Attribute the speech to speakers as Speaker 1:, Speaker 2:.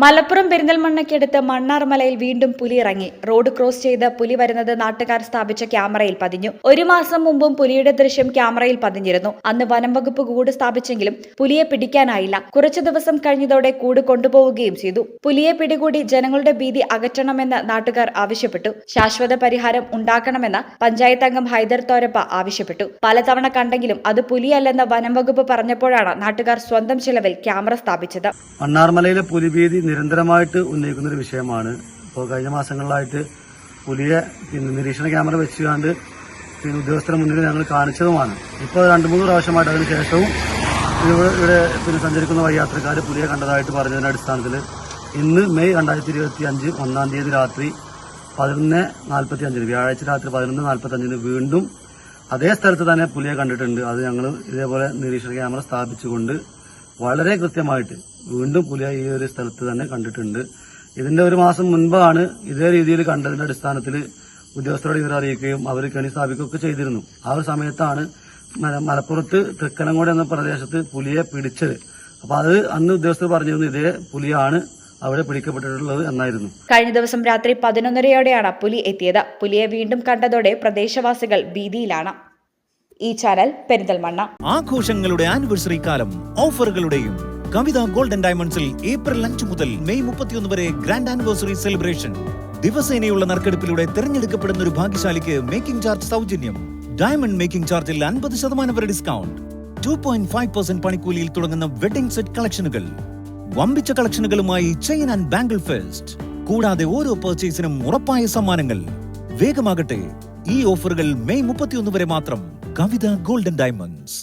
Speaker 1: മലപ്പുറം പെരിന്തൽമണ്ണയ്ക്കടുത്ത് മണ്ണാർമലയിൽ വീണ്ടും പുലി ഇറങ്ങി. റോഡ് ക്രോസ് ചെയ്ത് പുലി വരുന്നത് നാട്ടുകാർ സ്ഥാപിച്ച ക്യാമറയിൽ പതിഞ്ഞു. ഒരു മാസം മുമ്പും പുലിയുടെ ദൃശ്യം ക്യാമറയിൽ പതിഞ്ഞിരുന്നു. അന്ന് വനം വകുപ്പ് കൂട് സ്ഥാപിച്ചെങ്കിലും പുലിയെ പിടിക്കാനായില്ല. കുറച്ചു ദിവസം കഴിഞ്ഞതോടെ കൂട് കൊണ്ടുപോവുകയും ചെയ്തു. പുലിയെ പിടികൂടി ജനങ്ങളുടെ ഭീതി അകറ്റണമെന്ന് നാട്ടുകാർ ആവശ്യപ്പെട്ടു. ശാശ്വത പരിഹാരം ഉണ്ടാക്കണമെന്ന് പഞ്ചായത്ത് അംഗം ഹൈദർ തോരപ്പ ആവശ്യപ്പെട്ടു. പലതവണ കണ്ടെങ്കിലും അത് പുലിയല്ലെന്ന് വനം വകുപ്പ് പറഞ്ഞപ്പോഴാണ് നാട്ടുകാർ സ്വന്തം ചിലവിൽ ക്യാമറ സ്ഥാപിച്ചത്.
Speaker 2: മണ്ണാർമലയിലെ പുലിഭീതി നിരന്തരമായിട്ട് ഉന്നയിക്കുന്ന ഒരു വിഷയമാണ്. ഇപ്പോൾ കഴിഞ്ഞ മാസങ്ങളിലായിട്ട് പുലിയെ നിരീക്ഷണ ക്യാമറ വെച്ചുകൊണ്ട് ഉദ്യോഗസ്ഥരുടെ മുന്നിൽ ഞങ്ങൾ കാണിച്ചതുമാണ്. ഇപ്പോൾ 2-3 പ്രാവശ്യമായിട്ട് അതിന് ശേഷവും ഇവിടെ സഞ്ചരിക്കുന്ന വഴിയാത്രക്കാർ പുലിയെ കണ്ടതായിട്ട് പറഞ്ഞതിന്റെ അടിസ്ഥാനത്തിൽ ഇന്ന് മെയ് 2025 1-ാം തീയതി രാത്രി 11:45 വ്യാഴാഴ്ച രാത്രി 11:45 വീണ്ടും അതേ സ്ഥലത്ത് തന്നെ പുലിയെ കണ്ടിട്ടുണ്ട്. അത് ഞങ്ങൾ ഇതേപോലെ നിരീക്ഷണ ക്യാമറ സ്ഥാപിച്ചുകൊണ്ട് വളരെ കൃത്യമായിട്ട് വീണ്ടും പുലിയെ ഈ ഒരു സ്ഥലത്ത് തന്നെ കണ്ടിട്ടുണ്ട്. ഇതിന്റെ ഒരു മാസം മുൻപാണ് ഇതേ രീതിയിൽ കണ്ടതിന്റെ അടിസ്ഥാനത്തിൽ ഉദ്യോഗസ്ഥരോട് ഇവർ അറിയിക്കുകയും അവർ കെണി സ്ഥാപിക്കുകയൊക്കെ ചെയ്തിരുന്നു. ആ ഒരു സമയത്താണ് മലപ്പുറത്ത് തൃക്കനങ്ങോട് എന്ന പ്രദേശത്ത് പുലിയെ പിടിച്ചത്. അപ്പൊ അത് അന്ന് ഉദ്യോഗസ്ഥർ പറഞ്ഞിരുന്നു ഇതേ പുലിയാണ് അവിടെ പിടിക്കപ്പെട്ടിട്ടുള്ളത് എന്നായിരുന്നു.
Speaker 1: കഴിഞ്ഞ ദിവസം രാത്രി 11:30യോടെയാണ് പുലി എത്തിയത്. പുലിയെ വീണ്ടും കണ്ടതോടെ പ്രദേശവാസികൾ ഭീതിയിലാണ്. ഈ ചാനൽ പെരിന്തൽമണ്ണ.
Speaker 3: ആഘോഷങ്ങളുടെ ആനിവേഴ്സറി കാലം ഓഫറുകളുടെയും കവിത ഗോൾഡൻ ഡയമണ്ട്സിൽ ഏപ്രിൽ 5 മുതൽ മെയ് 31 വരെ ഗ്രാൻഡ് ആനിവേഴ്സറി സെലിബ്രേഷൻ. ദിവസേനയുള്ള നറുക്കെടുപ്പിലൂടെ തിരഞ്ഞെടുക്കപ്പെടുന്ന ഒരു ഭാഗ്യശാലിക്ക് മേക്കിംഗ് ചാർജ് സൗജന്യം. ഡയമണ്ട് മേക്കിംഗ് ചാർജിൽ 50% വരെ ഡിസ്കൗണ്ട്. 2.5% പണിക്കൂലിയിൽ തുടങ്ങുന്ന വെഡിംഗ് സെറ്റ് കളക്ഷനുകൾ. വമ്പിച്ച കളക്ഷനുകളുമായി ചെയിൻ ആൻഡ് ബാംഗിൾ ഫെസ്റ്റ്. കൂടാതെ ഓരോ പർച്ചേസിനും ഉറപ്പായ സമ്മാനങ്ങൾ. വേഗമാകട്ടെ, ഈ ഓഫറുകൾ മെയ് 31 വരെ മാത്രം. കവിത ഗോൾഡൻ ഡയമണ്ട്സ്.